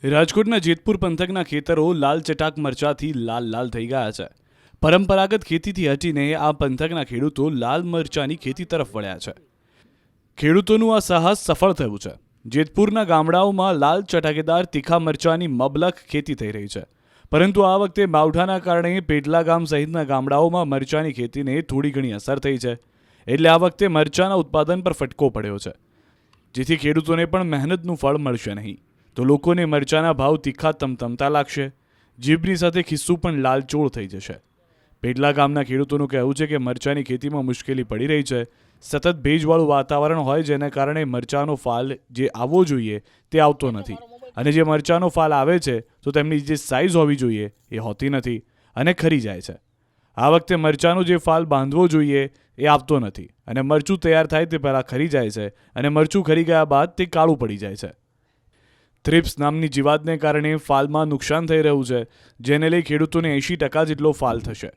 રાજકોટના જેતપુર પંથકના ખેતરો લાલ ચટાક મરચાથી લાલ લાલ થઈ ગયા છે। પરંપરાગત ખેતીથી હટીને આ પંથકના ખેડૂતો લાલ મરચાની ખેતી તરફ વળ્યા છે। ખેડૂતોનું આ સાહસ સફળ થયું છે। જેતપુરના ગામડાઓમાં લાલ ચટાકેદાર તીખા મરચાની મબલખ ખેતી થઈ રહી છે, પરંતુ આ વખતે માવઠાના કારણે પેટલા ગામ સહિતના ગામડાઓમાં મરચાની ખેતીને થોડી ઘણી અસર થઈ છે, એટલે આ વખતે મરચાના ઉત્પાદન પર ફટકો પડ્યો છે, જેથી ખેડૂતોને પણ મહેનતનું ફળ મળશે નહીં તો લોકોને મરચાના ભાવ તીખા તમતમતા લાગશે। જીભની સાથે ખિસ્સું પણ લાલચોળ થઈ જશે। પેટલા ગામના ખેડૂતોનું કહેવું છે કે મરચાની ખેતીમાં મુશ્કેલી પડી રહી છે। સતત ભેજવાળું વાતાવરણ હોય જેના કારણે મરચાનો ફાલ જે આવવો જોઈએ તે આવતો નથી, અને જે મરચાનો ફાલ આવે છે તો તેમની જે સાઇઝ હોવી જોઈએ એ હોતી નથી અને ખરી જાય છે। આ વખતે મરચાનો જે ફાલ બાંધવો જોઈએ એ આવતો નથી, અને મરચું તૈયાર થાય તે પહેલાં ખરી જાય છે, અને મરચું ખરી ગયા બાદ તે કાળું પડી જાય છે। થ્રિપ્સ નામની જીવાતને કારણે ફાલમાં નુકસાન થઈ રહ્યું છે, જેને લઈ ખેડૂતોને 80% જેટલો ફાલ થશે।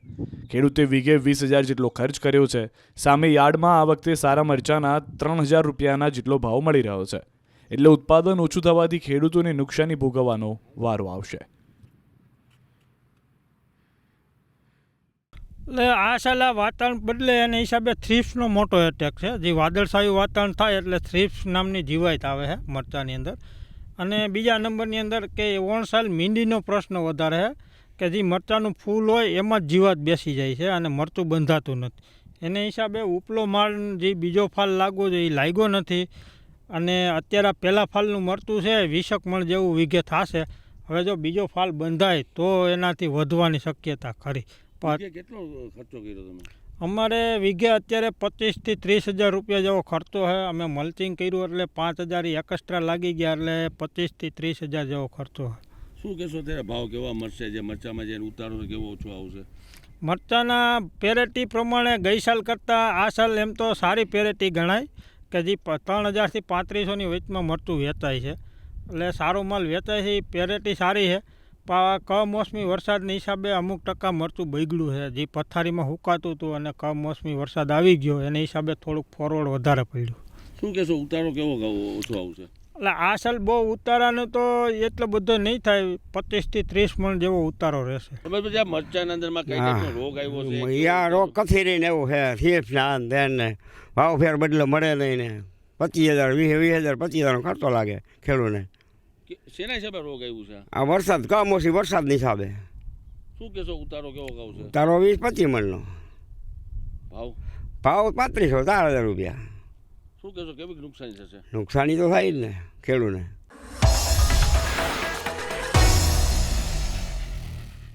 ખેડૂતે વીઘે 20,000 જેટલો ખર્ચ કર્યો છે, સામે યાર્ડમાં આ વખતે સારા મરચાના 3,000 રૂપિયાના જેટલો ભાવ મળી રહ્યો છે, એટલે ઉત્પાદન ઓછું થવાથી ખેડૂતોને નુકસાની ભોગવવાનો વારો આવશે। એટલે આ સાલ વાતાવરણ બદલે એના હિસાબે થ્રિપ્સનો મોટો એટેક છે। જે વાદળછાયું વાતાવરણ થાય એટલે થ્રિપ્સ નામની જીવાત આવે છે મરચાની અંદર। અને બીજા નંબરની અંદર કે ઓણ સાલ મીંડીનો પ્રશ્ન વધારે છે કે જે મરચાંનું ફૂલ હોય એમાં જ જીવાત બેસી જાય છે અને મરચું બંધાતું નથી। એને હિસાબે ઉપલો માળ જે બીજો ફાલ લાગવો જોઈએ એ લાગ્યો નથી, અને અત્યારે પહેલાં ફાલનું મરચું છે 20 મણ જેવું વીઘે થશે। હવે જો બીજો ફાલ બંધાય તો એનાથી વધવાની શક્યતા ખરી। કેટલો ખર્ચો કર્યો તમે? અમારે વીઘે અત્યારે 25,000 થી 30,000 રૂપિયા જેવો ખર્ચો છે। અમે મલ્ચિંગ કર્યું એટલે 5,000 એક્સ્ટ્રા લાગી ગયા, એટલે 25,000 થી 30,000 જેવો ખર્ચો છે। શું કહેશો ત્યારે ભાવ કેવા મળશે? જે મરચામાં જે ઉતારો કેવો ઓછો આવશે? મરચાના પેરેટી પ્રમાણે ગઈ સાલ કરતાં આ સાલ એમ તો સારી પેરેટી ગણાય કે જે 3,000 થી 3,500ની વચમાં મરચું વેચાય છે, એટલે સારો માલ વેચાય છે। એ પેરેટી સારી છે, પણ કમોસમી વરસાદના હિસાબે અમુક ટકા મરચું બગડ્યું છે। જે પથારીમાં હુકાતું હતું અને કમોસમી વરસાદ આવી ગયો એના હિસાબે થોડુંક ફોરવર્ડ વધારે પડ્યું। શું કહેશો ઉતારો કેવો ઓછો આવશે? એટલે આ સાલ બહુ ઉતારાનો તો એટલો બધો નહીં થાય, 25 થી 30 મણ જેવો ઉતારો રહેશે। તમે મરચાના અંદરમાં કઈ ટાઈપનો રોગ આવ્યો છે? યા રોગ કથી રહીને એવું છે, થીપ્સ ને ભાવ ફેર બદલો મળે નહીં ને 25,000 20,000 25,000 ખર્ચો લાગે ખેડૂતને। શેના હિસાબે રોગ આવ્યું છે? આ વરસાદ કમોસમી વરસાદની હિસાબે। શું કહેશો ઉતારો કેવો આવશે? તારો 20-25 મણનો ભાવ 3500 4,000 રૂપિયા। શું કહેશો કેવી નુકસાની થશે? નુકસાની તો થાય જ ને ખેડૂતને।